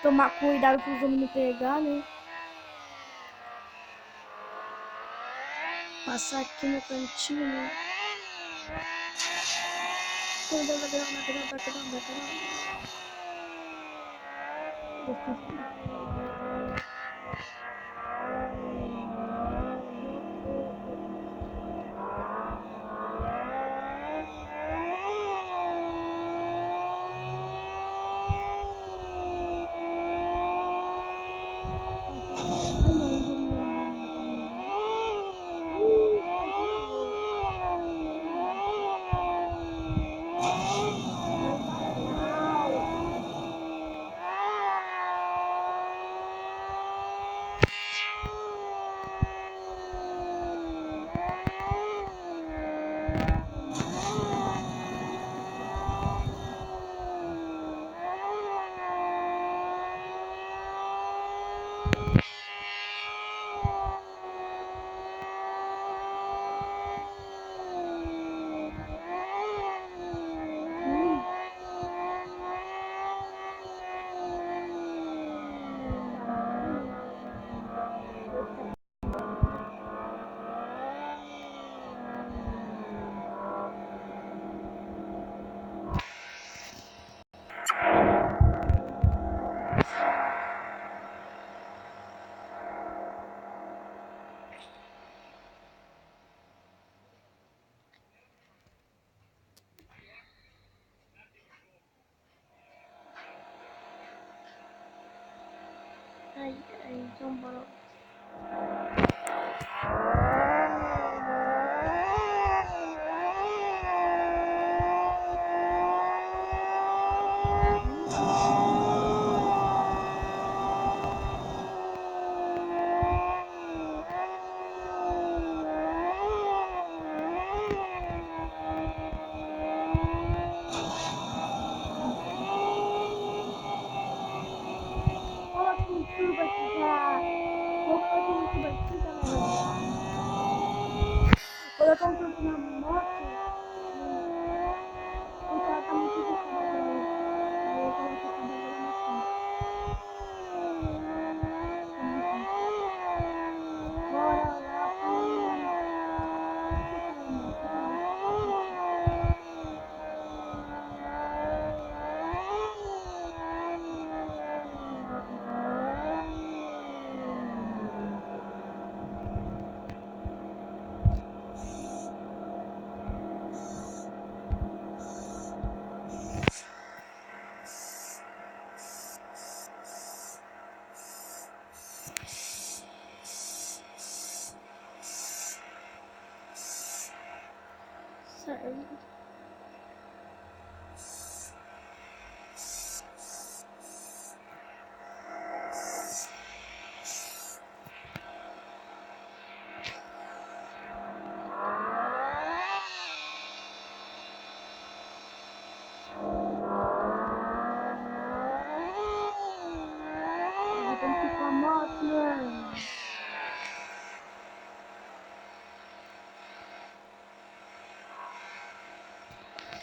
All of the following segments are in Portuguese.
Tomar cuidado para os homens não pegar, né? Passar aqui no cantinho, né? Aí, então bora. Colocar um turbo na moto, então ela tá muito difícil. Aí eu coloco o turbo na moto. Bora lá serve. Tem que ir com a moto, mano.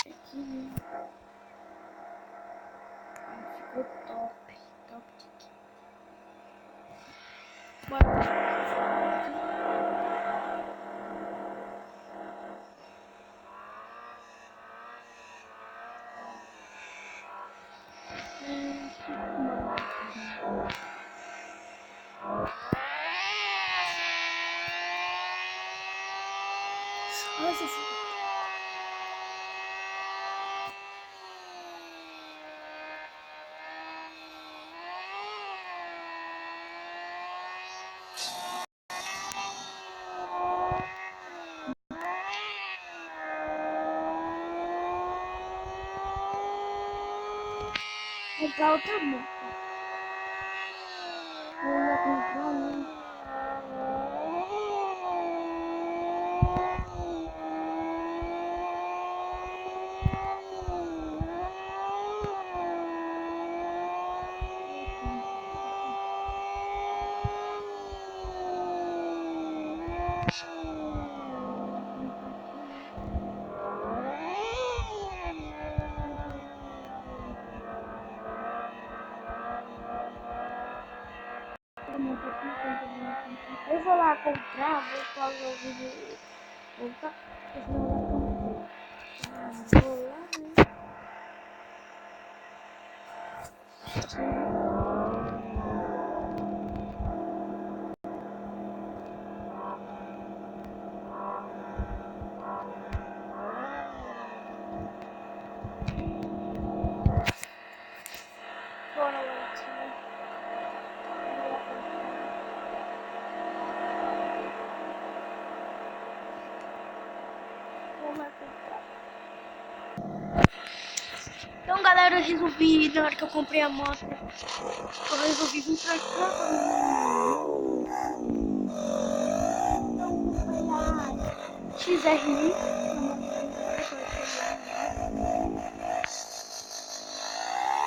Aqui, né? Ficou top. Top de quê? Bora. Nossa, comprar outra moto. Eu ia comprar uma. encontrar, vou fazer o vídeo voltar, porque senão vai ficar muito. Vou lá, né? Bora lá, tio. Então, galera, eu resolvi, na hora que eu comprei a moto, eu resolvi vir pra cá. XRI.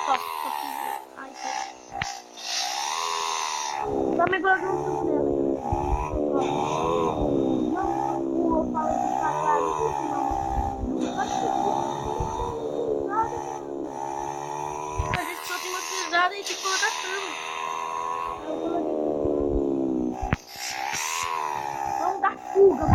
Só fiz. Ai, também gosto muito dela. Não, eu falo de casar, não a gente só tem uma pesada e tem que colocar cama. Vamos dar fuga,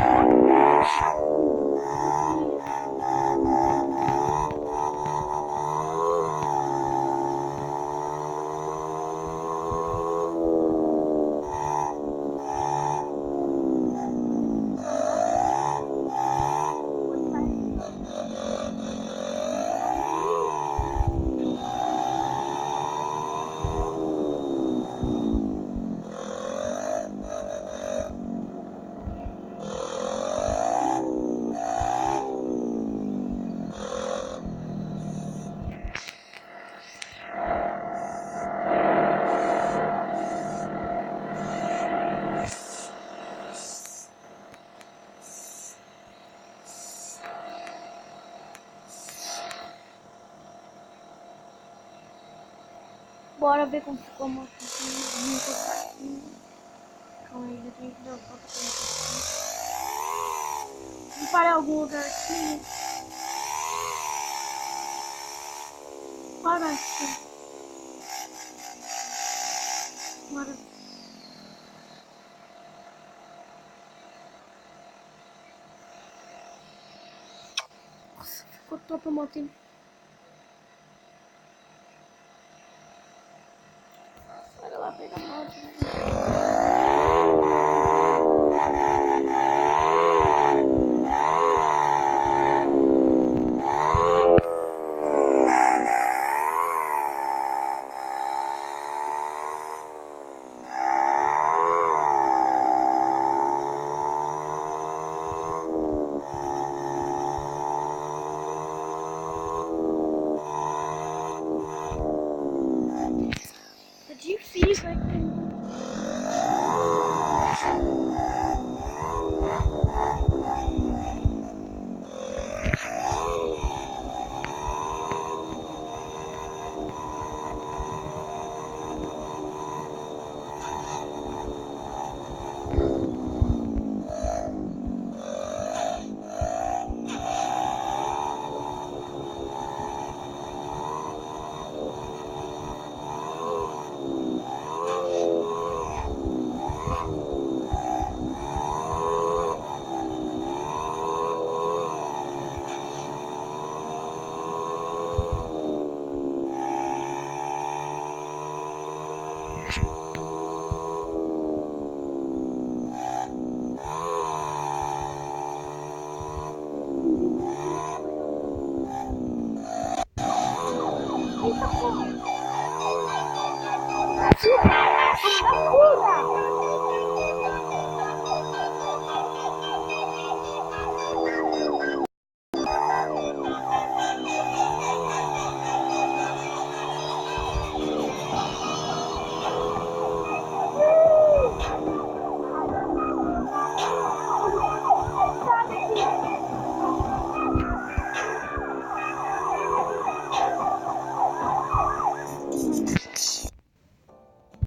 bora ver como ficou a moto. Calma aí, já tem que dar uma foto pra mim. Vou parar em algum lugar aqui. Para aqui. Bora. Nossa, ficou top a moto. Bora lá pegar a moto. É difícil aqui. Eita, porra.